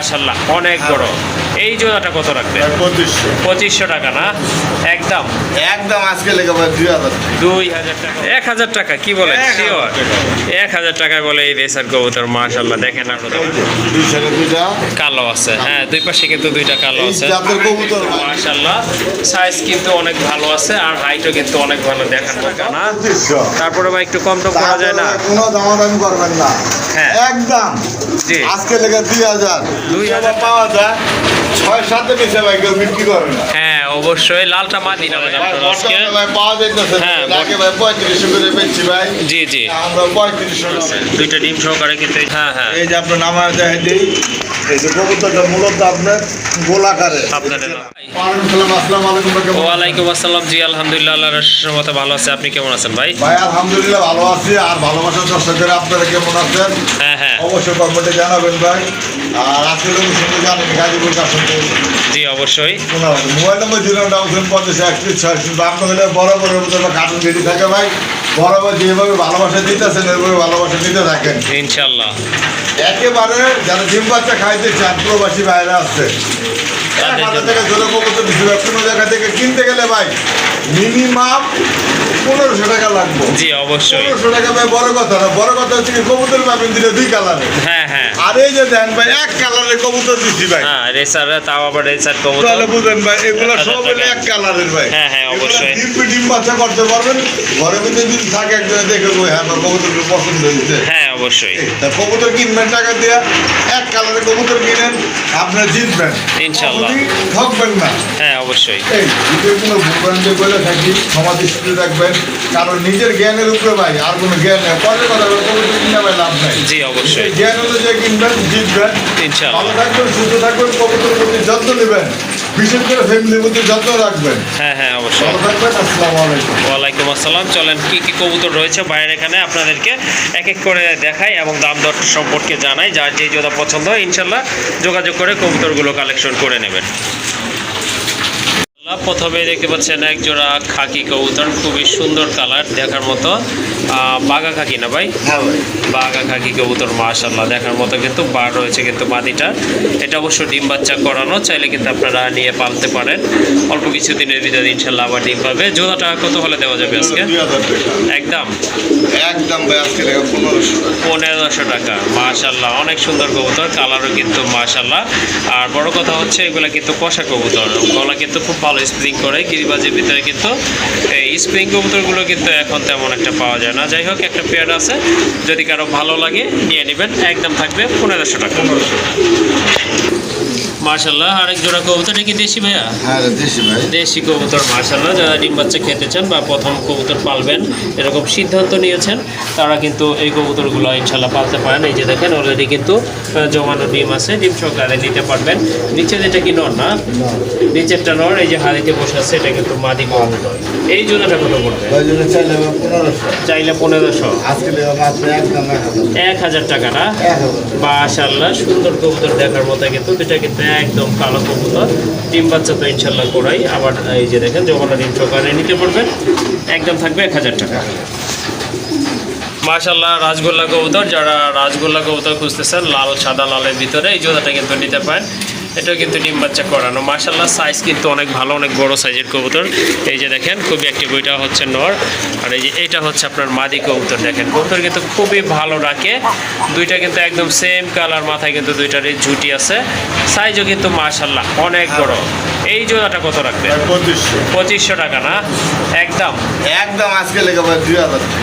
মাশাআল্লাহ অনেক বড়। এই জোড়াটা কত রাখবেন? 2500 টাকা না? একদম একদম আজকে লেগে ভাই 2000 টাকা। 1000 টাকা কি বলে? শিওর 1000 টাকায় বলে এই রেসার কবুতর। মাশাআল্লাহ দেখেন আপনারা, দুইটা কালো আছে। হ্যাঁ, দুই পাশে কিন্তু দুইটা কালো আছে। জাতের কবুতর মাশাআল্লাহ সাইজ কিন্তু অনেক ভালো আছে আর হাইটও কিন্তু অনেক ভালো। দেখার টাকা না? তারপরে ভাই একটু কম টম করা যায় না? কোনো দামাদামি করবেন না। হ্যাঁ একদম জি আজকে লেগে 2000 2000 পাওয়া যায়। 6-7 নিচে ভাই কেউ বিক্রি করে না। হ্যাঁ অবশ্যই। লালটা মাদি না ভাই আপনার আজকে? ভাই পাওয়া যাইতেছে। হ্যাঁ, আগে ভাই 3500 করে বেচছি ভাই। জি জি, আমরা 3500 করে। দুইটা ডিম সহকারে কিন্তু। হ্যাঁ হ্যাঁ, এই যে আপনার নামা দেখাই দিই। এই যে কবুতরটা মূলত আপনার গোলাকারে। আপনাদের আসসালামু আলাইকুম ভাই, কেমন? ওয়ালাইকুম আসসালাম। জি আলহামদুলিল্লাহ, আল্লাহর রহমতে ভালো আছে। আপনি কেমন আছেন ভাই? ভাই আলহামদুলিল্লাহ ভালো আছি। আর ভালোবাসার দর্শকেরা আপনারা কেমন আছেন হ্যাঁ হ্যাঁ অবশ্যই কমেন্টে জানাবেন ভাই। আর আজকে তুমি শুনতে জানেন গাজীপুর কাছে জি অবশ্যই। মোবাইল নম্বর 0950 আপনার হলে বড় বড় কার্টুন রেডি থাকে ভাই। বরাবর যেভাবে ভালোবাসা দিতেছেন এভাবে ভালোবাসা দিতে থাকেন ইনশাল্লাহ। একেবারে যারা ডিম বাচ্চা খাইতে চান প্রবাসী বাইরে আসছে আমাদের থেকে ধরে কবুতর কোনো জায়গা থেকে কিনতে গেলে ভাই মিনিমাম 1500 টাকা লাগবে। জি অবশ্যই। 1500 টাকা ভাই বড় কথা না, বড় কথা হচ্ছে কি কবুতর পাবেন দিলে 2 কালারে। হ্যাঁ হ্যাঁ, আর এই যে দেন ভাই 1 কালারের কবুতর দিচ্ছি ভাই। হ্যাঁ রেসার, তাও আবার রেসার কবুতর। তাহলে বুঝেন ভাই এগুলো সব হলো 1 কালারের ভাই। হ্যাঁ হ্যাঁ অবশ্যই। ডিম বাচ্চা করতে পারবেন ঘরের ভিতরে যদি থাকে একজনে দেখে বই হ্যাঁ আমার কবুতর পছন্দ হয়েছে। হ্যাঁ অবশ্যই। তা কবুতর কিনবেন টাকা দিয়ে 1 কালারের কবুতর কিনেন আপনার জিতবেন ইনশাল্লাহ। ঠকবেন না। হ্যাঁ অবশ্যই। এই ভিডিও কোনো ভূখণ্ডে বলে থাকি সমাজ দৃষ্টি রাখবেন, কারণ নিজের জ্ঞানের উপরে ভাই আর কোনো জ্ঞান নেই। পরে কথা কবুতর কিনে ভাই লাভ নাই। জি অবশ্যই। জ্ঞান অনুযায়ী কিনবেন জিতবেন ইনশাল্লাহ। ভালো থাকবেন সুস্থ থাকবেন কবুতরের প্রতি যত্ন নেবেন, বিশেষ করে ফ্যামিলির প্রতি যত্ন রাখবেন। হ্যাঁ হ্যাঁ অবশ্যই। ভালো থাকবেন। আসসালামু আলাইকুম। ওয়ালাইকুম আসসালাম। চলেন কি কি কবুতর রয়েছে বাইরের এখানে আপনাদেরকে এক এক করে দেখাই এবং দাম দর সম্পর্কে জানাই। যার যে জোড়া পছন্দ হয় ইনশাল্লাহ যোগাযোগ করে কবুতরগুলো কালেকশন করে নেবেন। প্রথমে দেখতে পাচ্ছেন এক জোড়া খাকি কবুতর, খুবই সুন্দর কালার দেখার মতো। বাঘা খাকি না ভাই? হ্যাঁ ভাই বাঘা খাকি কবুতর মাশাআল্লাহ দেখার মতো কিন্তু বার রয়েছে কিন্তু মাদিটা। এটা অবশ্য ডিম বাচ্চা করানো, চাইলে কিন্তু আপনারা নিয়ে পালতে পারেন। অল্প কিছু দিনের ভিতরে ইনশাল্লাহ আবার ডিম পাবে। জোড়াটা কত হলে দেওয়া যাবে আজকে? 2000 টাকা একদম একদম ভাই আজকে টাকা 1500 টাকা। মাশাআল্লাহ অনেক সুন্দর কবুতর, কালারও কিন্তু মাশাআল্লাহ। আর বড় কথা হচ্ছে এগুলা কিন্তু কষা কবুতর, গলা কিন্তু খুব ভালো স্প্রিং করে। গিরিবাজের ভিতরে কিন্তু এই স্প্রিং কবুতরগুলো কিন্তু এখন তেমন একটা পাওয়া যায় না। যাই হোক একটা পেয়ার আছে, যদি কারো ভালো লাগে নিয়ে নেবেন। একদম থাকবে 1500 টাকা। মাশাআল্লাহ আরেক জোড়া কবুতর, কি দেশি ভাইয়া? হ্যাঁ দেশি ভাই দেশি কবুতর মাশাআল্লাহ। যারা ডিম বাচ্চা খেতে চান বা প্রথম কবুতর পালবেন এরকম সিদ্ধান্ত নিয়েছেন তারা কিন্তু এই কবুতরগুলো ইনশাল্লাহ পালতে পারেন। এই যে দেখেন অলরেডি কিন্তু জমানো ডিম আছে, ডিম সহকারে নিতে পারবেন। নিচে যেটা কি নর না, নিচেরটা নর, এই যে হাড়িতে বসে আছে এটা কিন্তু মাদি কবুতর। এই জোড়াটা কত পড়বে? ওই জন্য চাইলে 1500 চাইলে 1500। আজকে মাত্র একদম 1000 টাকা না? 1000 মাশাআল্লাহ সুন্দর কবুতর দেখার মতো কিন্তু দুটা কিন্তু একদম কালো কবুতর। ডিম বাচ্চা তো ইনশাল্লাহ করাই। আবার এই যে দেখেন জমানো ডিম সহকারে নিতে পারবেন। একদম থাকবে 1000 টাকা। মাশাআল্লাহ রাজগোল্লা কবুতর, যারা রাজগোল্লা কবুতর খুঁজতেছেন লাল সাদা লালের ভিতরে এই জোড়াটা কিন্তু নিতে পারেন। এটাও কিন্তু ডিম বাচ্চা করানো। মাশাআল্লাহ সাইজ কিন্তু অনেক ভালো, অনেক বড় সাইজের কবুতর। এই যে দেখেন খুবই অ্যাক্টিভ, ওইটা হচ্ছে নর আর এই যে এইটা হচ্ছে আপনার মাদি কবুতর। দেখেন কবুতর কিন্তু খুবই ভালো রাখে, দুইটা কিন্তু একদম সেম কালার, মাথায় কিন্তু দুইটারই ঝুটি আছে। সাইজও কিন্তু মাশাআল্লাহ অনেক বড়। এই জোড়াটা কত রাখবে? 2500 টাকা না? একদম একদম আজকে লেগে ভাই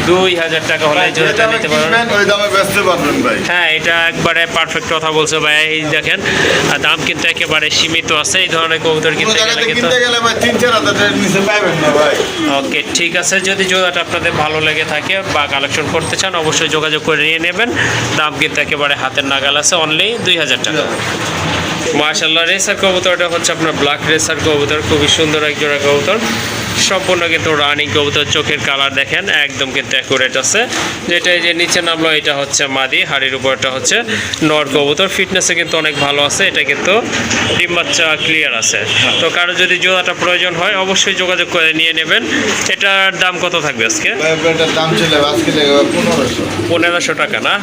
2000 টাকা হলে এই জোড়াটা নিতে পারবেন। ওই দামে বেচতে পারবেন ভাই। হ্যাঁ এটা একবারে পারফেক্ট কথা বলছে ভাই। এই দেখেন দাম কিন্তু একেবারে সীমিত আছে। এই ধরনের কবুতর কিনতে গেলে কিন্তু কিনতে গেলে ভাই 3-4 হাজার নিচে পাবেন না ভাই। ওকে ঠিক আছে, যদি জোড়াটা আপনাদের ভালো লেগে থাকে বা কালেকশন করতে চান অবশ্যই যোগাযোগ করে নিয়ে নেবেন। দাম কিন্তু একেবারে হাতের নাগাল আছে, অনলি 2000 টাকা। মাশাআল্লাহ রেসার কবুতরটা হচ্ছে আপনার ব্ল্যাক রেসার কবুতর, খুবই সুন্দর এক জোড়া কবুতর। সম্পূর্ণ কিন্তু রানিং কবুতর, চোখের কালার দেখেন একদম কিন্তু অ্যাকুরেট আছে। যেটা এই যে নিচে নামলো এটা হচ্ছে মাদি, হাড়ির উপরটা হচ্ছে নর কবুতর। ফিটনেসে কিন্তু অনেক ভালো আছে, এটা কিন্তু ডিম বাচ্চা ক্লিয়ার আছে। তো কারো যদি জোড়াটা প্রয়োজন হয় অবশ্যই যোগাযোগ করে নিয়ে নেবেন। এটার দাম কত থাকবে আজকে? এটার দাম ছিল আজকে লেগে 1500 1500 টাকা না?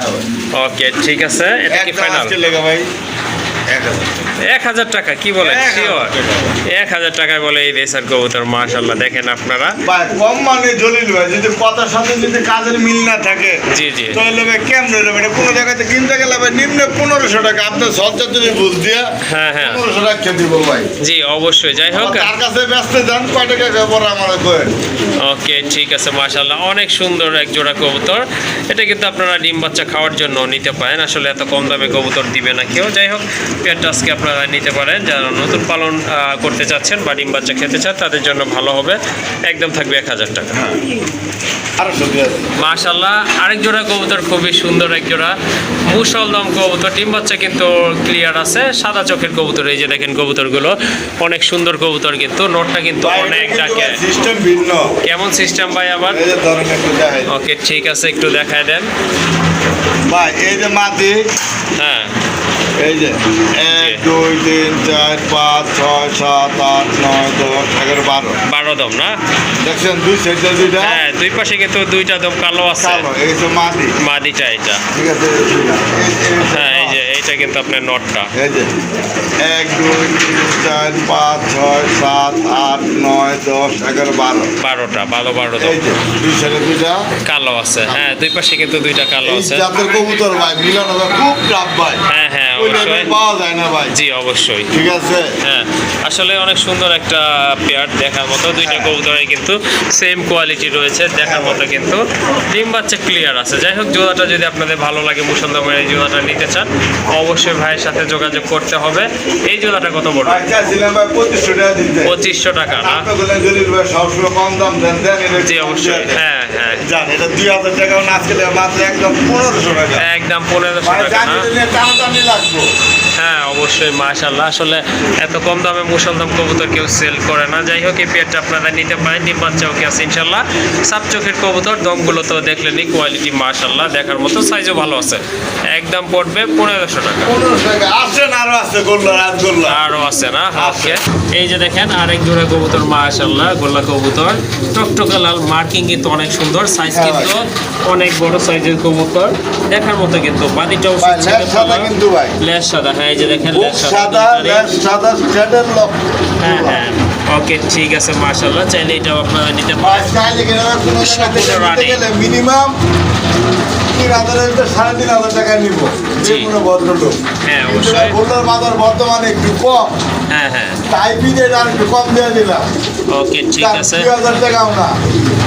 ওকে ঠিক আছে, এটা কি ফাইনাল? আজকে লেগে ভাই 1000 টাকা কি বলে 1000 শিওর? 1000 টাকায় বলে এই রেসার কবুতর। মাশাআল্লাহ দেখেন আপনারা। ভাই কম মানে জলিল ভাই, যদি কথার সাথে যদি কাজের মিল না থাকে জি জি তাহলে ভাই কেমন হইলো? এটা কোনো জায়গাতে কিনতে গেলে ভাই নিম্ন 1500 টাকা, আপনার সজ্জা যদি বুঝ দিয়া হ্যাঁ হ্যাঁ 1500 টাকা দিব ভাই। জি অবশ্যই। যাই হোক তার কাছে ব্যস্ত যান, কয় টাকা খবর আমার কয়েন। ওকে ঠিক আছে মাশাআল্লাহ অনেক সুন্দর এক জোড়া কবুতর। এটা কিন্তু আপনারা ডিম বাচ্চা খাওয়ার জন্য নিতে পারেন। আসলে এত কম দামে কবুতর দিবে না কেউ। যাই হোক পেয়ারটা আজকে আপনারা নিতে পারেন। যারা নতুন পালন করতে চাচ্ছেন বা ডিম বাচ্চা খেতে চান তাদের জন্য ভালো হবে। একদম থাকবে 1000 টাকা। আরো সত্যি আছে মাশাআল্লাহ আরেক জোড়া কবুতর খুবই সুন্দর এক জোড়া মুসলদম কবুতর। ডিম বাচ্চা কিন্তু ক্লিয়ার আছে, সাদা চোখের কবুতর। এই যে দেখেন কবুতরগুলো অনেক সুন্দর কবুতর, কিন্তু নোটটা কিন্তু অনেক ডাকে। সিস্টেম ভিন্ন। কেমন সিস্টেম ভাই আবার? এই যে ধরেন একটু দেখাই ওকে ঠিক আছে একটু দেখায় দেন ভাই। এই যে মাটি, হ্যাঁ এই যে 1 2 3 4 5 6 7 8 9 10 11 12 12 দম না? দেখছেন দুই সাইডে দুইটা হ্যাঁ দুই পাশে কিন্তু দুইটা দম কালো আছে। কালো, এই যে মাটি, মাদিটা এটা। ঠিক আছে হ্যাঁ এই যে এইটা কিন্তু আপনার নটটা। এই যে 1 2 3 4 5 6 7 8 9 10 11 12 12টা ভালো 12 দম এই যে দুই সাইডে দুইটা কালো আছে। হ্যাঁ দুই পাশে কিন্তু দুইটা কালো এই আছে। জাতের কবুতর ভাই মিলানো হবে খুব টাফ ভাই। হ্যাঁ হ্যাঁ ওইটা অবশ্যই। পাওয়া যায় না ভাই। জি অবশ্যই। ঠিক আছে হ্যাঁ আসলে অনেক সুন্দর একটা পেয়ার দেখার মতো। দুইটা কবুতরই কিন্তু সেম কোয়ালিটি রয়েছে দেখার মতো, কিন্তু ডিম বাচ্চা ক্লিয়ার আছে। যাই হোক জোড়াটা যদি আপনাদের ভালো লাগে মুসলদমের এই জোড়াটা নিতে চান অবশ্যই ভাইয়ের সাথে যোগাযোগ করতে হবে। এই জোড়াটা কত পড়বে? ভাই চাইছিলাম ভাই 2500 টাকা দিতে। 2500 টাকা না? আপনি বললেন জলিল ভাই সবসময় কম দাম দেন, দেন এটা জি অবশ্যই। হ্যাঁ হ্যাঁ জান এটা 2000 টাকাও না, আজকে মাত্র একদম 1500 টাকা। একদম 1500 ভাই টাকা জানি না? দিলে টানাটানি লাগবো। হ্যাঁ অবশ্যই মাশাআল্লাহ। আসলে এত কম দামে মুসলদম কবুতর কেউ সেল করে না। যাই হোক এই পেয়ারটা আপনারা নিতে পারেন। ডিম বাচ্চাও কি আছে ইনশাল্লাহ। সাপ চোখের কবুতর, দমগুলো তো দেখলেনই কোয়ালিটি মাশাআল্লাহ দেখার মতো, সাইজও ভালো আছে। একদম পড়বে 1500 টাকা। 1500 টাকা আসেন, আরো আছে গোল্লা রাত গোল্লা। আরও আছে না? ওকে এই যে দেখেন আরেক জোড়া কবুতর মাশাআল্লাহ গোল্লা কবুতর, টকটকা লাল, মার্কিং কিন্তু অনেক সুন্দর, সাইজ হ্যাঁ কিন্তু অনেক বড় সাইজের কবুতর দেখার মতো, কিন্তু বাদিটাও ভাই লেজ সাদা কিন্তু ভাই। লেজ সাদা। হ্যাঁ এই যে দেখেন খুব লেজ সাদা, লেজ সাদা স্ট্রেটের লোক। হ্যাঁ হ্যাঁ ওকে ঠিক আছে মাশাআল্লাহ। চাইলে এটাও আপনারা নিতে ভাই পারেন। চাইলে কিনা কোনো জায়গা থেকে নিতে গেলে মিনিমাম 3000 থেকে 3500 টাকা নিব যে কোনো ভদ্রলোক। হ্যাঁ কিন্তু অবশ্যই। ভাই গোল্লার বাজার বর্তমানে একটু কম, হ্যাঁ হ্যাঁ তাই বিদে আর একটু কম দিয়ে দিলাম। ওকে ঠিক আছে। 2000 টাকাও না,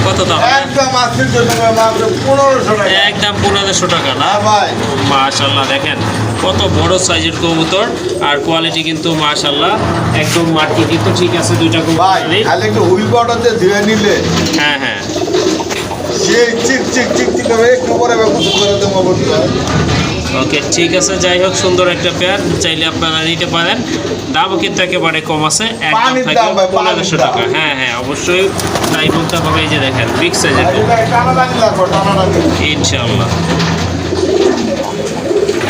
কত দাম? একদম আজকের জন্য মাত্র 1500 টাকা। একদম 1500 টাকা না? হ্যাঁ ভাই মাশাআল্লাহ দেখেন কত বড় সাইজের কবুতর, আর কোয়ালিটি কিন্তু মাশাআল্লাহ একদম মাটি কিন্তু ঠিক আছে দুইটা ভাই কবুতরই। খালি একটু হুইল পাউডারতে ধুয়ে নিলে হ্যাঁ হ্যাঁ সেই চিক চিক চিক চিক করে একটু পরে গোসল করে দেবো বন্ধু। ওকে ঠিক আছে। যাই হোক সুন্দর একটা পেয়ার, চাইলে আপনারা নিতে পারেন। দামও কিন্তু একেবারে কম আছে, একদম পানির থাকে দাম ভাই, 1500 পানির দাম। টাকা। হ্যাঁ হ্যাঁ অবশ্যই তাই বলতে হবে। এই যে দেখেন বিগ সাইজের টানাটানি লাগবে, টানাটানি। ইনশাআল্লাহ।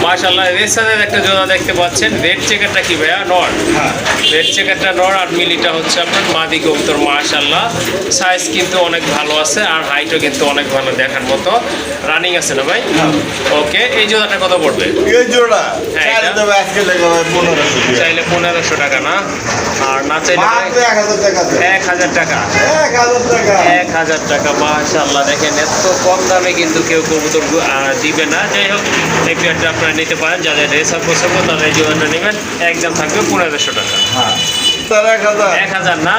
মাশাআল্লাহ রেসারের একটা জোড়া দেখতে পাচ্ছেন। রেড চেকারটা কি ভাইয়া? নর। হ্যাঁ রেড চেকারটা নর আর মিলিটা হচ্ছে আপনার মাদি কবুতর। মাশাআল্লাহ সাইজ কিন্তু অনেক ভালো আছে, আর হাইটও কিন্তু অনেক ভালো দেখার মতো। রানিং আছে না ভাই? ওকে এই জোড়াটা কত পড়বে? এই জোড়া হ্যাঁ, চাইলে এটা? দেবে আজকে লেগে ভাই 1500 টাকা। চাইলে 1500 টাকা না? আর না চাইলে ভাই? মাত্র 1000 টাকা দেবে। 1000 টাকা। 1000 টাকা। 1000 টাকা মাশাআল্লাহ দেখেন এত কম দামে কিন্তু কেউ কবুতর দিবে না। যাই হোক এই পেয়ারটা আপনারা নিতে পারেন। যাদের রেসার পছন্দ তারা এই জোড়াটা নেবেন। একদম থাকবে 1500 টাকা। হ্যাঁ তার 1000 1000 না?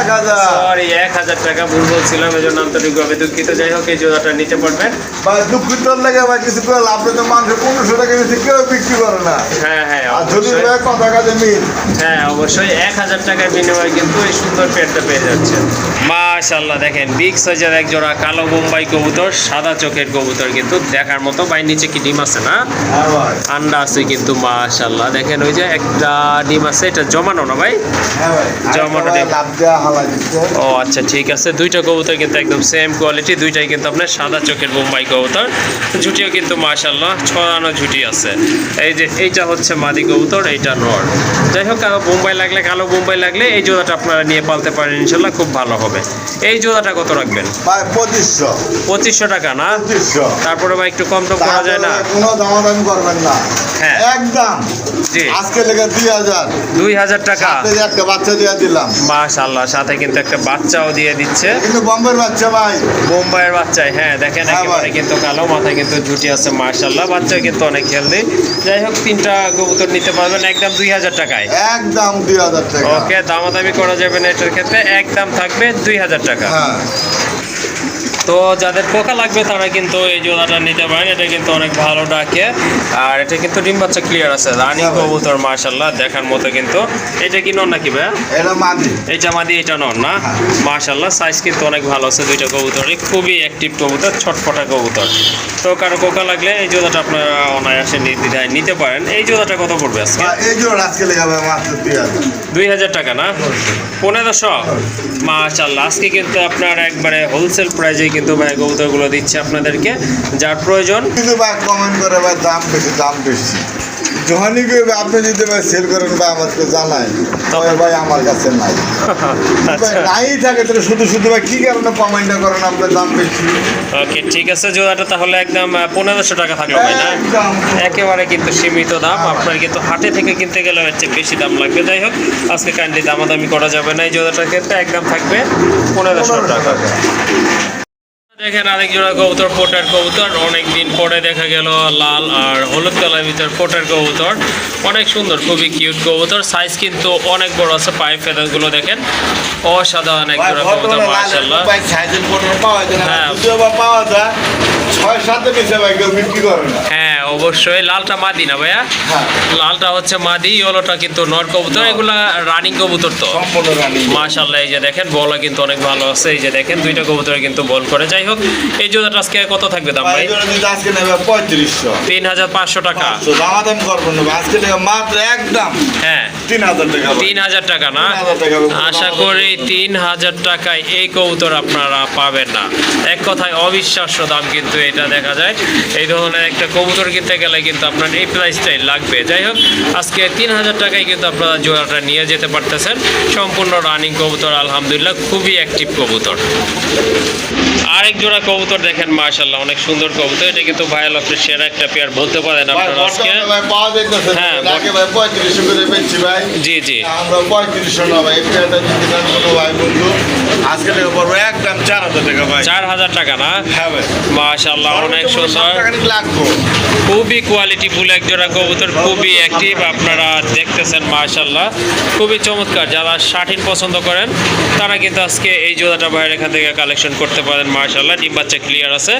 1000 সরি 1000 টাকা ভুল বলছিলাম, এই জন্য আন্তরিকভাবে দুঃখিত। যাই হোক এই জোড়াটা নিতে পারবেন। ভাই দুঃখিত লাগে ভাই, কিছু করে লাভ নেই তো, মানুষ 1500 টাকা বেশি কেউ বিক্রি করে না। হ্যাঁ হ্যাঁ আর যদি অবশ্যই। ভাই কথা কাজে মিল। হ্যাঁ অবশ্যই 1000 টাকার বিনিময়ে কিন্তু এই সুন্দর পেয়ারটা পেয়ে যাচ্ছেন। মাশাআল্লাহ দেখেন বিগ সাইজের এক জোড়া কালো বোম্বাই কবুতর, সাদা চোখের কবুতর কিন্তু দেখার মতো। ভাই নিচে কি ডিম আছে না? হ্যাঁ ভাই আন্ডা আছে কিন্তু মাশাআল্লাহ দেখেন ওই যে একটা ডিম আছে, এটা জমানো না ভাই? হ্যাঁ ভাই জমাটা আরেকটা ভাই লাভ দেওয়া হালা দিচ্ছে। ও আচ্ছা ঠিক আছে, দুইটা কবুতর কিন্তু একদম সেম কোয়ালিটি, দুইটাই কিন্তু আপনার সাদা চোখের বোম্বাই কবুতর, ঝুটিও কিন্তু মাশাআল্লাহ ছড়ানো ঝুটি আছে। এই যে এইটা হচ্ছে মাদি কবুতর, এইটা নর। যাই হোক বোম্বাই লাগলে, কালো বোম্বাই লাগলে এই জোড়াটা আপনারা নিয়ে পালতে পারেন, ইনশাল্লাহ খুব ভালো হবে। এই জোড়াটা কত রাখবেন? ভাই 2500 2500 টাকা না? 2500 তারপরে ভাই একটু কম টম করা যায় না? কোনো দামাদামি করবেন না, হ্যাঁ। একদম জি। আজকে লেগে 2000 2000 টাকা। সাথে যে একটা বাচ্চা দিয়ে দিলাম। মাশাআল্লাহ, সাথে কিন্তু একটা বাচ্চাও দিয়ে দিচ্ছে, কিন্তু বম্বের বাচ্চা ভাই, বোম্বাইয়ের বাচ্চাই। হ্যাঁ দেখেন হ্যাঁ একেবারে ভাই। কিন্তু কালো, মাথায় কিন্তু ঝুটি আছে মাশাআল্লাহ, বাচ্চা কিন্তু অনেক হেলদি। যাই হোক 3টা কবুতর নিতে পারবেন একদম 2000 টাকায়। একদম 2000 টাকা। ওকে, দামাদামি করা যাবে না এটার ক্ষেত্রে, একদম থাকবে 2000 টাকা। হ্যাঁ তো যাদের পোকা লাগবে তারা কিন্তু এই জোড়াটা নিতে পারেন, এটা কিন্তু অনেক ভালো ডাকে, আর এটা কিন্তু ডিম বাচ্চা ক্লিয়ার আছে, রানী হ্যাঁ ভাই। কবুতর মাশাআল্লাহ দেখার মতো। কিন্তু এটা কি নর নাকি ভাই? এটা মাদি। এইটা মাদি, এটা নর না? হ্যাঁ। মাশাআল্লাহ সাইজ কিন্তু অনেক ভালো আছে দুইটা কবুতরই, খুবই অ্যাক্টিভ কবুতর, ছটফটা কবুতর। তো কারো পোকা লাগলে এই জোড়াটা আপনারা অনায়াসে নির্দ্বিধায় নিতে পারেন। এই জোড়াটা কত পড়বে আজকে? এই জোড়া আজকে লেগে যাবে মাত্র 2000। 2000 টাকা না? 1500? মাশাআল্লাহ, আজকে কিন্তু আপনার একবারে হোলসেল প্রাইজে কিন্তু ভাই কবুতরগুলো দিচ্ছে আপনাদেরকে, যার প্রয়োজন। কিন্তু ভাই কমেন্ট করে ভাই দাম বেশি, দাম বেশি। যখনই কেউ আপনি যদি ভাই সেল করেন ভাই আমাকে জানাই, তবে ভাই আমার কাছে নাই। ভাই আচ্ছা নাই থাকে তাহলে শুধু শুধু ভাই কি কারণে কমেন্টটা করেন আপনার দাম বেশি? ওকে ঠিক আছে, জোড়াটা তাহলে একদম 1500 টাকা থাকলো ভাই না? একদম। একেবারে কিন্তু সীমিত দাম, আপনার কিন্তু হাটে থেকে কিনতে গেলে হচ্ছে বেশি দাম লাগবে। যাই হোক আজকে কাইন্ডলি দামাদামি করা যাবে না, এই জোড়াটার ক্ষেত্রে একদম থাকবে 1500 টাকা। দেখেন আরেক জোড়া কবুতর, পোটার কবুতর, অনেকদিন পরে দেখা গেল লাল আর হলুদ কালার ভিতর পোটার কবুতর, অনেক সুন্দর, খুবই কিউট কবুতর, সাইজ কিন্তু অনেক বড় আছে, পায়ে ফেদারগুলো দেখেন অসাধারণ এক জোড়া কবুতর মাশাআল্লাহ। ভাই সাইজের পণ্য পাওয়া যায় না, হ্যাঁ। যদিও বা পাওয়া যায় 6-7 পিসে ভাই কেউ বিক্রি করে না। হ্যাঁ অবশ্যই, লালটা মাদি না ভাইয়া? হ্যাঁ লালটা হচ্ছে মাদি, ইয়েলোটা কিন্তু নর কবুতর, এগুলা রানিং কবুতর তো সম্পূর্ণ রানী। মাশাআল্লাহ। এই যে দেখেন বলা কিন্তু অনেক ভালো আছে, এই যে দেখেন দুইটা কবুতরে কিন্তু বল করে। যাই হোক এই জোড়াটা আজকে কত থাকবে দাম ভাই ভাই? এই জন্য যদি আজকে নেবে 3500। 3500 টাকা। দামাদাম করবেন না, আজকে নেবে মাত্র একদম হ্যাঁ 3000 টাকা ভাই। 3000 টাকা না? 3000 টাকা। আশা করি 3000 টাকায় এই কবুতর আপনারা পাবেন না। এক কথায় অবিশ্বাস্য দাম কিন্তু এটা দেখা যায়। এই ধরনের একটা কবুতর কিনতে গেলে কিন্তু আপনার এই প্রাইসটাই লাগবে। যাই হোক আজকে 3000 টাকায় কিন্তু আপনারা জোড়াটা নিয়ে যেতে পারতেছেন, সম্পূর্ণ রানিং কবুতর, আলহামদুলিল্লাহ খুবই অ্যাক্টিভ কবুতর। আরেক জোড়া কবুতর দেখেন মাশাআল্লাহ, অনেক সুন্দর কবুতর, এটা কিন্তু ভাইয়াল লফটের সেরা একটা পেয়ার বলতে পারেন ভাই আপনারা আজকে। বর্তমানে ভাই পাওয়া যাইতেছে হ্যাঁ, না। আগে ভাই 3500 করে বেচছি ভাই। জি জি। আমরা 3500 না ভাই, এটা যদি নেন কোনো ভাই বন্ধু আজকে টাকা পড়বে একদম 4000 টাকা ভাই। 4000 টাকা না? হ্যাঁ ভাই। মাশাআল্লাহ অনেক সুন্দর, টাকা লাগবে। খুবই কোয়ালিটিফুল এক জোড়া কবুতর, খুবই অ্যাক্টিভ, আপনারা দেখতেছেন মাশাআল্লাহ খুবই চমৎকার। যারা শাটিন পছন্দ করেন তারা কিন্তু আজকে এই জোড়াটা বাইরে এখান থেকে কালেকশন করতে পারেন মাশাআল্লাহ। ডিম বাচ্চা ক্লিয়ার আছে,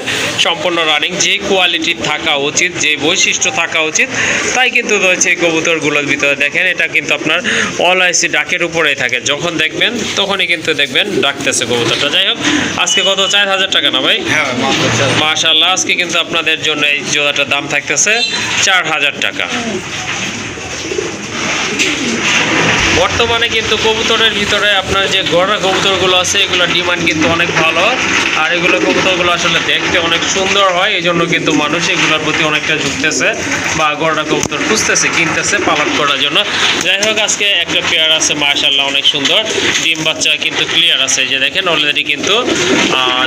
সম্পূর্ণ রানিং, যে কোয়ালিটি থাকা উচিত, যে বৈশিষ্ট্য থাকা উচিত তাই কিন্তু রয়েছে এই কবুতরগুলোর ভিতরে। দেখেন এটা কিন্তু আপনার অলআইসি ডাকের উপরেই থাকে, যখন দেখবেন তখনই কিন্তু দেখবেন ডাকতেছে কবুতরটা। যাই হোক আজকে কত? 4000 টাকা না ভাই? হ্যাঁ ভাই মাত্র 4000। মাশাআল্লাহ আজকে কিন্তু আপনাদের জন্য এই জোড়াটার দাম থাকতেছে 4000 টাকা। বর্তমানে কিন্তু কবুতরের ভিতরে আপনার যে গড়া কবুতরগুলো আছে এগুলো ডিমান্ড কিন্তু অনেক ভালো, আর এগুলো কবুতরগুলো আসলে দেখতে অনেক সুন্দর হয়, এই জন্য কিন্তু মানুষ এগুলোর প্রতি অনেকটা ঝুঁকতেছে বা গড়া কবুতর খুঁজতেছে, কিনতেছে পালন করার জন্য। যাই হোক আজকে একটা পেয়ার আছে মাশাআল্লাহ অনেক সুন্দর, ডিম বাচ্চা কিন্তু ক্লিয়ার আছে। এই যে দেখেন অলরেডি কিন্তু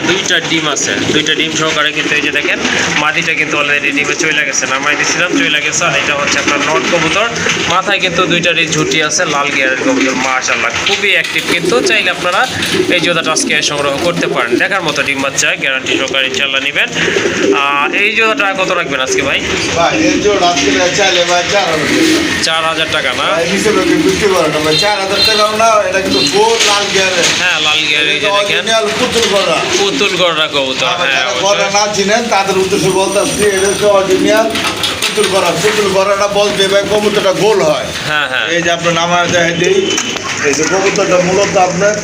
দুইটা ডিম আছে, দুইটা ডিম সহকারে কিন্তু এই যে দেখেন মাদিটা কিন্তু অলরেডি ডিমে চলে গেছে, নামাই দিয়েছিলাম চলে গেছে। আর এটা হচ্ছে আপনার নট কবুতর, মাথায় কিন্তু দুইটারই ঝুটি আছে, লাল গিয়ারের কবুতর মাশাআল্লাহ খুবই অ্যাক্টিভ। কিন্তু চাইলে আপনারা এই জোড়াটা আজকে সংগ্রহ করতে পারেন, দেখার মতো ডিম বাচ্চা, গ্যারান্টি সহকারে ইনশাআল্লাহ নেবেন। এই জোড়াটা কত রাখবেন আজকে ভাই? ভাই এই জোড়া আজকে চাইলে ভাই 4000 টাকা। 4000 টাকা না? ভাই হিসেবে কি বিক্রি করে না ভাই, 4000 টাকাও না, এটা কিন্তু গোল লাল গিয়ারে। হ্যাঁ লাল গিয়ার, এই যে দেখেন অরিজিনাল পুতুল গড়া। পুতুল গড়া কবুতর। হ্যাঁ যারা অবশ্যই। গড়া না চিনেন তাদের উদ্দেশ্যে বলতেছি, এটা হচ্ছে অরিজিনাল পুতুল গড়া। পুতুল গড়াটা বলতে ভাই কবুতরটা গোল হয়। হ্যাঁ হ্যাঁ এই যে আপনার নামায় দেয় দিই, এই যে কবুতরটা মূলত আপনার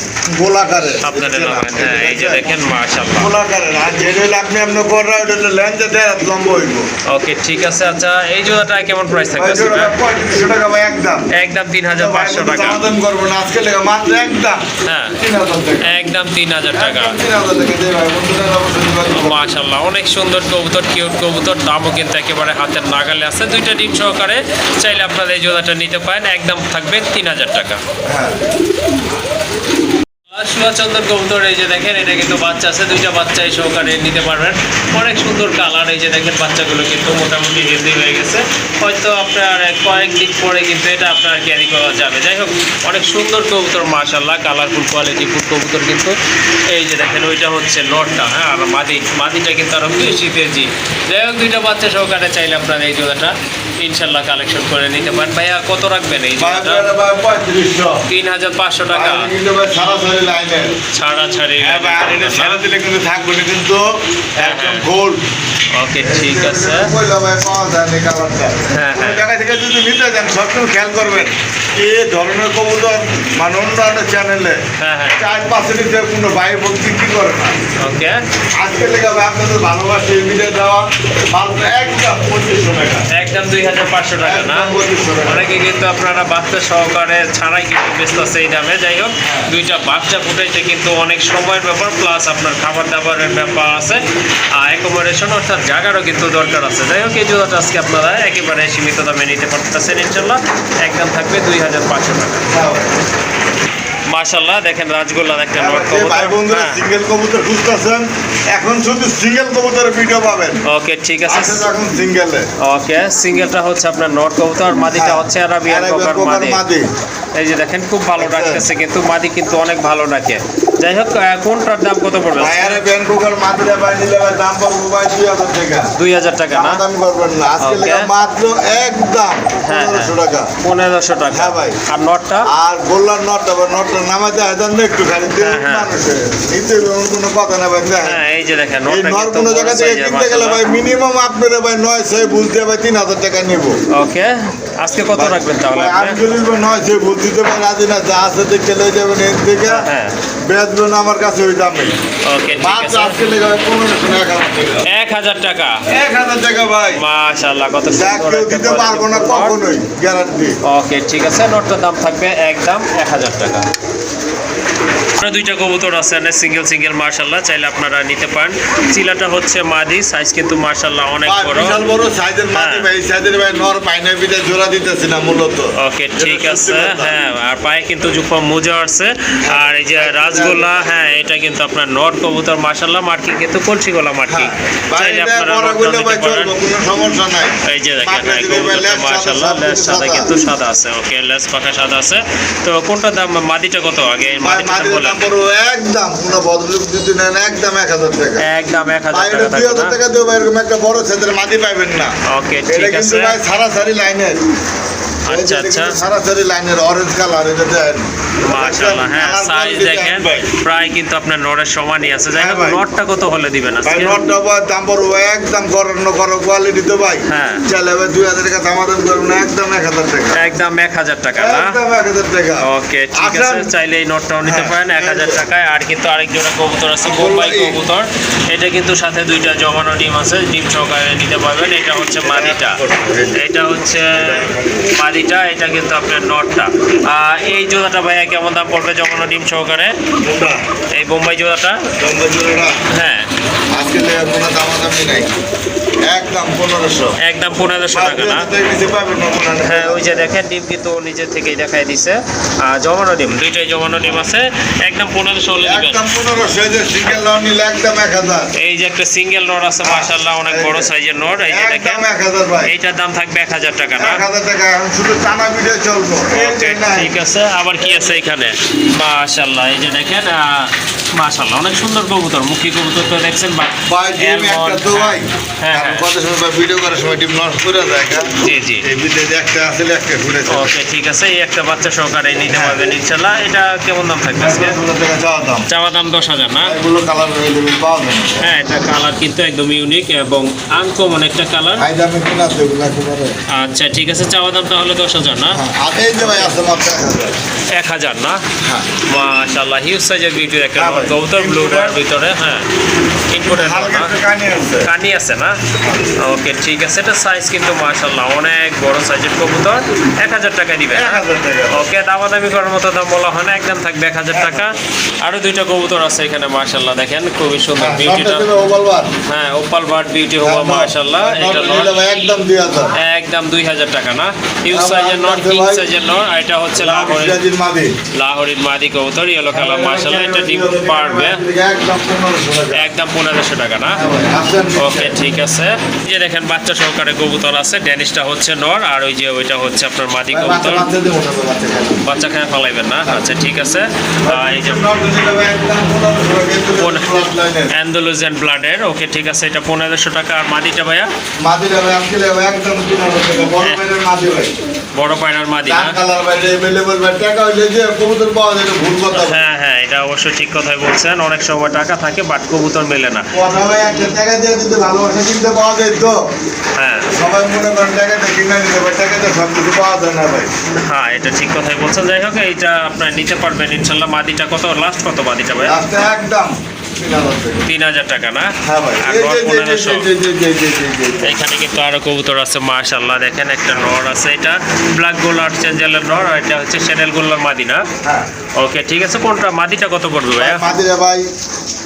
গোলাকারের, সাবধানে নামাবেন। হ্যাঁ এই যে দেখেন মাশাআল্লাহ গোলাকারের। আর যেটা হলে আপনি কররা ওটা হলে লেন্সে 1.5 লম্বা হইব। ওকে ঠিক আছে। আচ্ছা এই জোড়াটা কেমন প্রাইস থাকবে? ভাই জোড়াটা 3500 টাকা ভাই একদম। একদম 3500 টাকা। দাম করবো না আজকে লেগে মাত্র একদম হ্যাঁ 3000 টাকা। একদম 3000 টাকা। 3000 টাকা দিয়ে ভাই বন্ধুরা অবশ্যই নিতে পারবেন। মাশাআল্লাহ অনেক সুন্দর কবুতর, কিউট কবুতর, দামও কিন্তু একেবারে হাতের নাগালে আছে। দুইটা ডিম সহকারে চাইলে আপনারা এই জোড়াটা নিতে পারেন, একদম থাকবে 3000 টাকা। হ্যাঁ সুয়াচন্দন কবুতর এই যে দেখেন, এটা কিন্তু বাচ্চা আছে, দুইটা বাচ্চাই সহকারে নিতে পারবেন। অনেক সুন্দর কালার, এই যে দেখেন বাচ্চাগুলো কিন্তু মোটামুটি হেলদি হয়ে গেছে। হয়তো আপনার কয়েকদিন পরে কিন্তু এটা আপনার ক্যারি করা যাবে। যাই হোক অনেক সুন্দর কবুতর মাশাআল্লাহ, কালারফুল কোয়ালিটি ফুল কবুতর কিন্তু। এই যে দেখেন ওইটা হচ্ছে নটটা, হ্যাঁ, আর মাদিটা কিন্তু আরও বেশি তেজি। যাই হোক দুইটা বাচ্চা সহকারে চাইলে আপনারা এই জোড়াটা ইনশাল্লাহ কালেকশন করে নিতে পারেন। ভাইয়া কত রাখবেন এই জোড়াটা? 3500 টাকা ছাড়াছাড়ি। ওকে ঠিক আছে। হ্যাঁ হ্যাঁ খেয়াল করবেন এই ধরনের কবুতর মানে অন্যান্য চ্যানেলে হ্যাঁ হ্যাঁ 4-5 লিটার কোনো ভাই ভক্তি কি করে না। ওকে আজকে লেগে আপনাদের ভালোবাসে মিডিয়া দেওয়া মাত্র একদম 2500 টাকা। একদম 2500 টাকা না? একদম 2500 টাকা। অনেকে কিন্তু আপনারা বাচ্চা সহকারে ছাড়াই কিন্তু ব্যস্ত আছে এই দামে। যাই হোক দুইটা বাচ্চা ফুটাইতে কিন্তু অনেক সময়ের ব্যাপার, প্লাস আপনার খাবার দাবারের ব্যাপার আছে, আর অ্যাকোমোডেশন অর্থাৎ জায়গারও কিন্তু দরকার আছে। যাই হোক এই জোড়াটা আজকে আপনারা একেবারে সীমিত দামে নিতে পারতেছেন ইনশাল্লাহ, একদম থাকবে 2500 টাকা। মাশাআল্লাহ দেখেন রাজগোল্লা একটা নট যে ভাই বন্ধুরা কবুতর। সিঙ্গেল কবুতর খুঁজতেছেন এখন শুধু সিঙ্গেল কবুতরের ভিডিও পাবেন। ওকে ঠিক আছে। আসলে এখন সিঙ্গেলে ওকে সিঙ্গেলটা হচ্ছে আপনার নট কবুতর, মাদিটা হচ্ছে আরাবিয়ান কোকার মাদি। এই যে দেখেন খুব ভালো ডাকতেছে কিন্তু, মাদি কিন্তু অনেক ভালো ডাকে। যাই হোক কোনটার দাম কত পড়বে? আরে ব্যাংককের মাটিটা বাই নিলে ভাই দাম পড়বে ভাই 2000 টাকা। 2000 টাকা না? দাম করবেন না আজকে Okay. লেগে মাত্র একদম হ্যাঁ, 1500 টাকা। 1500 টাকা। হ্যাঁ ভাই। আর নটটা? আর গোল্লার নটটা বা নটটা নামাতে আয়দান একটু খালি হ্যাঁ, হ্যাঁ। মানুষের নিতে এমন কোনো কথা না ভাই। দেখেন হ্যাঁ এই যে দেখেন এই নটটা নর কিন্তু কোনো বড় জায়গা থেকে সাইজের কিনতে গেলে ভাই মাশাআল্লাহ। মিনিমাম আপনারা ভাই 900 বলতে ভাই 3000 টাকা নিব। ওকে আজকে কত রাখবেন তাহলে ভাই, আমি আপনি? যদি 900 বলতে তো ভাই রাজি না, যা আছে দেখে লয়ে যাবেন এর থেকে। হ্যাঁ বেচবেন আমার কাছে ওই দামে। ওকে ঠিক মাত্র আছে। আজকে লেগে 1000 টাকা। 1000 টাকা ভাই। মাশাআল্লাহ কত যা সুন্দর কেউ একটা দিতে পারবো না quality নট। কখনোই, গ্যারান্টি। ওকে ঠিক আছে, নটটার দাম থাকবে একদম 1000 টাকা। আপনার দুইটা কবুতর আছে সিঙ্গেল মাশাআল্লাহ, চাইলে আপনারা নিতে পারেন। চিলাটা হচ্ছে মাদি, সাইজ কিন্তু মাশাআল্লাহ অনেক ভাই, বড়। বিশাল বড় সাইজের মাটি হ্যাঁ। ভাই, এই সাইজের ভাই নর পাইনা বিদে জোড়া দিতেছি না মূলত। ওকে ঠিক এটা আছে। সত্যি কথা। হ্যাঁ আর পায়ে কিন্তু জুফা মোজা আছে। আর এই যে রাজগোল্লা, হ্যাঁ এটা কিন্তু আপনার নট কবুতর মাশাআল্লাহ, মার্কিং কিন্তু কলসি গলা মার্কিং। হ্যাঁ, ভাই চাইলে এটা আপনারা বড় নটটা করলে ভাই নিতে পারেন। চলবে, কোনো সমস্যা নাই। এই যে দেখেন মার্কা হ্যাঁ দিলে ভাই কবুতরটা লেজ সাদা, মাশাআল্লাহ সব লেজ কিছু সাদা সাদা। কিন্তু সাদা আছে। ওকে লেজ পাখা সাদা আছে। তো কোনটা দাম? মাদিটা কত আগে? ভাই মাদিটা মাটির বলেন। দাম পড়বো একদম কোনো ভদ্রলোক যদি নেন একদম 1000 টাকা। একদম 1000 ভাই টাকা এটা থাকবে 2000 না? টাকা দেবো ভাই, এরকম একটা বড় সাইজের মাটি পাইবেন না। ওকে এটা ঠিক কিন্তু আছে। ভাই সারাসারি লাইনের। আচ্ছা আচ্ছা সারাসারি লাইনের অরেঞ্জ কালার, এটা দেন মাশাআল্লাহ। হ্যাঁ কালার সাইজ কোয়ালিটি দেখেন দেন ভাই। প্রায় কিন্তু আপনার নরের সমানই আছে। যাই হ্যাঁ হোক ভাই। নটটা কত হলে দিবেন ভাই আজকে? নটটা ভাই দাম পড়বো একদম গরম কোয়ালিটি তো ভাই। হ্যাঁ। চাইলে ভাই 2000 টাকা দামাদাম করবেন না, একদম 1000 টাকা। একদম 1000 টাকা না? একদম 1000 টাকা। ওকে ঠিক আছে, আসেন। চাইলে এই নোটটাও নিতে হ্যাঁ, পারেন 1000 টাকায়। আর কিন্তু আরেক জোড়া কবুতর আছে, বোম্বাই কবুতর। এটা কিন্তু সাথে দুইটা জমানো ডিম আছে, ডিম সহকারে নিতে পারবেন। এটা হচ্ছে মাদিটা, এটা হচ্ছে মাদিটা, এটা কিন্তু আপনার নটটা। এই জোড়াটা ভাইয়া কেমন দাম পড়বে জমানো ডিম সহকারে? কোনটা? এই বোম্বাই জোড়াটা? জম্বো জোড়াটা? হ্যাঁ আজকে লেগে কোনো দামাদামি নাই, একদম 1500। একদম 1500 টাকা না? নিচে পাবেন না কোনো না। হ্যাঁ ওই যে দেখেন ডিম কিন্তু নিজে থেকেই দেখাই দিছে। জমানো ডিম, দুইটাই জমানো ডিম আছে। একদম 1500 হলে দিবেন। একদম 1500, এই যে সিঙ্গেল নাও নিলে একদম 1000। এই যে একটা সিঙ্গেল নট আছে মাশাআল্লাহ, অনেক বড় সাইজের নট। এই যে দেখেন একদম 1000 ভাই। এইটার দাম থাকবে 1000 টাকা না? 1000 টাকা। এখন শুধু টানা ভিডিও চলবো। এই ওকে যে নাই। ঠিক আছে। আবার কি আছে এখানে? মাশাআল্লাহ এই যে দেখেন মাশাআল্লাহ অনেক সুন্দর কবুতর, মুখী কবুতর তো দেখছেন বা ভাই ডিম একটা তো ভাই হ্যাঁ, কারণ হ্যাঁ। কত সময় ভাই ভিডিও করার সময় ডিম নষ্ট করে যায় জি, জি। এই ভিতরে একটা আসলে একটা ফুটেছে ওকে ঠিক আছে, এই একটা বাচ্চা সহকারে নিতে হ্যাঁ। পারবেন ইনশাআল্লাহ। এটা কেমন দাম থাকবে আজকে? 10,000 টাকা চাওয়া দাম চাওয়া দাম 10,000 না? এগুলো কালার অ্যাভেলেবেল পাওয়া যায় না হ্যাঁ, এটা কালার কিন্তু একদম ইউনিক এবং আনকমন একটা কালার। হাই দামে কিনা তো এগুলো একেবারে আচ্ছা ঠিক আছে, চাওয়া দাম তাহলে 10,000 না? হ্যাঁ, আর এই যে ভাই আছে মাত্র 1,000 1000 না? হ্যাঁ মাশাআল্লাহ হিউজ সাইজের বিউটির একটা হ্যাঁ ভাই, কবুতর, ব্লু imported। বার ভিতরে। হ্যাঁ, ইম্পোর্টেড হালকা না? একটা কানি আছে কানি আছে না? ওকে ঠিক আছে, এটা সাইজ কিন্তু মাশাআল্লাহ অনেক বড় সাইজের কবুতর। 1000 টাকা দিবেন? 1,000 টাকা ওকে, দামাদামি করার মতো দাম বলা হয় না, একদম থাকবে 1000 টাকা। আরো দুইটা কবুতর আছে এখানে মাশাআল্লাহ, দেখেন খুবই সুন্দর বিউটিটা। হ্যাঁ, ওপাল বার্ড বিউটি হওয়া মাশাআল্লাহ। এটা ভাই একদম 2,000 একদম 2000 টাকা না? হিউজ সাইজের নর, কিং সাইজের নর। আর এটা হচ্ছে লাহোরের মাদি লাহোরের মাদি কবুতর, ইয়েলো কালার মাশাআল্লাহ। এটা ডিম পারবে একদম 1500 টাকা একদম 1500 টাকা না? আসেন ওকে ঠিক আছে। এই যে দেখেন বাচ্চা সহকারে কবুতর আছে, ড্যানিশটা হচ্ছে নর আর ওই যে ওইটা হচ্ছে আপনার মাদি কবুতর। বাচ্চা দেবো না তো বাচ্চা খাই বাচ্চা খেয়ে ফেলাইবেন না? আচ্ছা ঠিক আছে। এই যে অ্যান্ডালুজিয়ান ব্লাডের, ওকে ঠিক আছে, এটা 1500 টাকা। আর মাদিটা ভাইয়া? মাদিরা ভাই আজকে একদম 3,000 টাকা বড় বাইরের মাদি ভাই বড় পায়রার মাদি না? ডান কালার বাইরে अवेलेबल ভাই টাকা হইলে যে কবুতর পাওয়া যায় এটা ভুল কথা ভাই হ্যাঁ হ্যাঁ, এটা অবশ্যই ঠিক কথাই বলছেন, অনেক সময় টাকা থাকে বাট কবুতর মেলে না। কথা ভাই একটা টাকা দিয়ে যদি ভালোবাসা কিনতে পাওয়া যায় তো হ্যাঁ সবাই মনে করেন টাকাটা কিনে নিতে ভাই টাকাটা সব কিছু পাওয়া যায় না ভাই হ্যাঁ, এটা ঠিক কথাই বলছেন। যাই হোক, এইটা আপনার নিতে পারবেন ইনশাল্লাহ। মাদিটা কত, লাস্ট কত মাদিটা ভাই? লাস্টে একদম 3,000 টাকা 3000 টাকা না? হ্যাঁ ভাই আর এই নর যে 1500। যে এখানে কিন্তু আরো কবুতর আছে মাশাআল্লাহ, দেখেন একটা নর আছে, এটা ব্ল্যাক গোলার চেঞ্জেলের নর, আর এটা হচ্ছে শ্যানেল গোল্লার মাদি না? হ্যাঁ ওকে ঠিক আছে, কোনটা মাদিটা কত পড়বে ভাইয়া? মাদিরা ভাই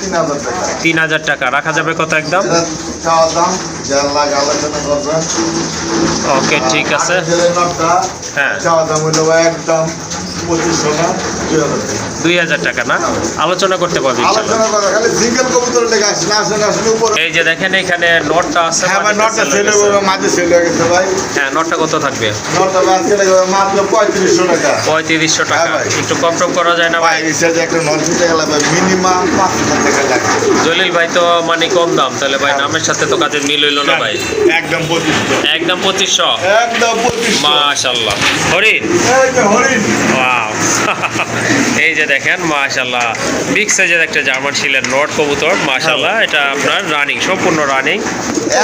3,000 টাকা 3000 টাকা। রাখা যাবে কত একদম? এটা চাওয়া দাম যার লাগে আলোচনা করবেন ওকে ঠিক আছে। ছেলে নটটা হ্যাঁ চাওয়া দাম হইলো ভাই একদম 2500 না 2,000 টাকা 2000 টাকা না? আলোচনা করতে পারবি ইনশাআল্লাহ। আলোচনা করা খালি সিঙ্গেল কবুতর লেগে আসছে না আসলে আসলে উপরে এই যে দেখেন এখানে নটটা আছে। হ্যাঁ ভাই মাদিটা নটটা sell হয়ে ছেলে গেছে। মাঝে ছেলে হয়ে গেছে ভাই হ্যাঁ, নটটা কত থাকবে? নটটা ভাই আজকে লেগে মাত্র 3500 টাকা 3500 টাকা। হ্যাঁ ভাই। একটু কম টম করা যায় না ভাই? ভাই রিচার্জ একটা নট দিতে গেলে ভাই মিনিমাম 5,000 টাকা লাগবে জলিল ভাই তো মানে কম দাম, তাহলে ভাই নামের সাথে তো কাজের মিল হইলো না ভাই। একদম 2500 একদম 2500। একদম 2500 মাশাআল্লাহ হরিণ, এই যে হরিণ ওয়াও এই যে দেখেন মাশাআল্লাহ বিগ সাইজের একটা জার্মান শিলের নট কবুতর মাশাআল্লাহ। এটা আপনার রানিং, সম্পূর্ণ রানিং।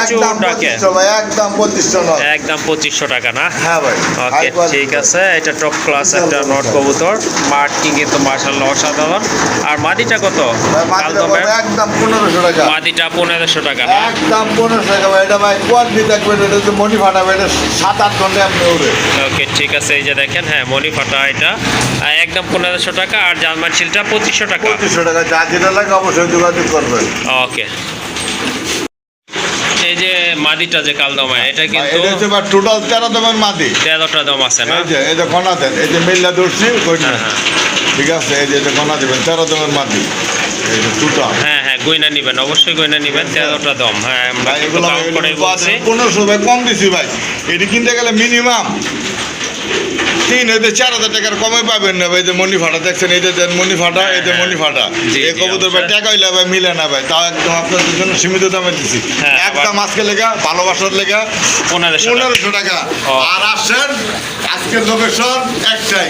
একদম 2500 ভাই একদম 2500 নট একদম 2500 টাকা না? হ্যাঁ ভাই ওকে ঠিক আছে, এটা টপ ক্লাস একটা নট কবুতর। মার্কিং কিন্তু মাশাআল্লাহ অসাধারণ। আর মাদিটা কত? ভাই মাত্র কালদমের একদম 1500 টাকা মাদিটা 1500 টাকা না? একদম 1500 টাকা ভাই এটা ভাই কোয়ালিটি দেখবেন এটা তো মনি ফাটাবে এটা 7-8 ঘন্টা আপনি উড়ে ওকে ঠিক আছে, এই যে দেখেন হ্যাঁ মনি ফাটা এটা একদম 1500 টাকা। আর জার্মান শিলটা 2500 টাকা। 2500 টাকা যা যেটা লাগে অবশ্যই যোগাযোগ করবেন ওকে, এই যে মাদিটা যে কালদমা, এটা কিন্তু এটা হচ্ছে ভাই টোটাল 13 দামের মাদি 13টা দাম আছে না? এই যে কোনা দেন এই যে মেল্লা ধরছি কইনা হ্যাঁ, ঠিক আছে এই যে কোনা দিবেন 13 দামের মাদি এই যে টোটাল হ্যাঁ হ্যাঁ, গয়না নিবেন, অবশ্যই গয়না নিবেন। 13টা দাম। হ্যাঁ, আমরা ভাই কিন্তু এগুলো কাউন্ট করে বলছি। 1500 ভাই কম দিছি ভাই এটি কিনতে গেলে মিনিমাম 3,000-4,000 টাকার কমে পাবেন না ভাই। যে মনি ফাটা দেখছেন এই যে দেন মনি ফাটা এই যে মনি ফাটা জি, এই জি, কবুতর ভাই অবশ্যই। টাকা হইলে ভাই মিলে না ভাই তাও একদম আপনাদের জন্য সীমিত দামে দিছি হ্যাঁ, একদম আজকে লেগা ভালোবাসার লেগা 1500 টাকা। 1500 টাকা ও। আর আসেন আজকের লোকেশন একটাই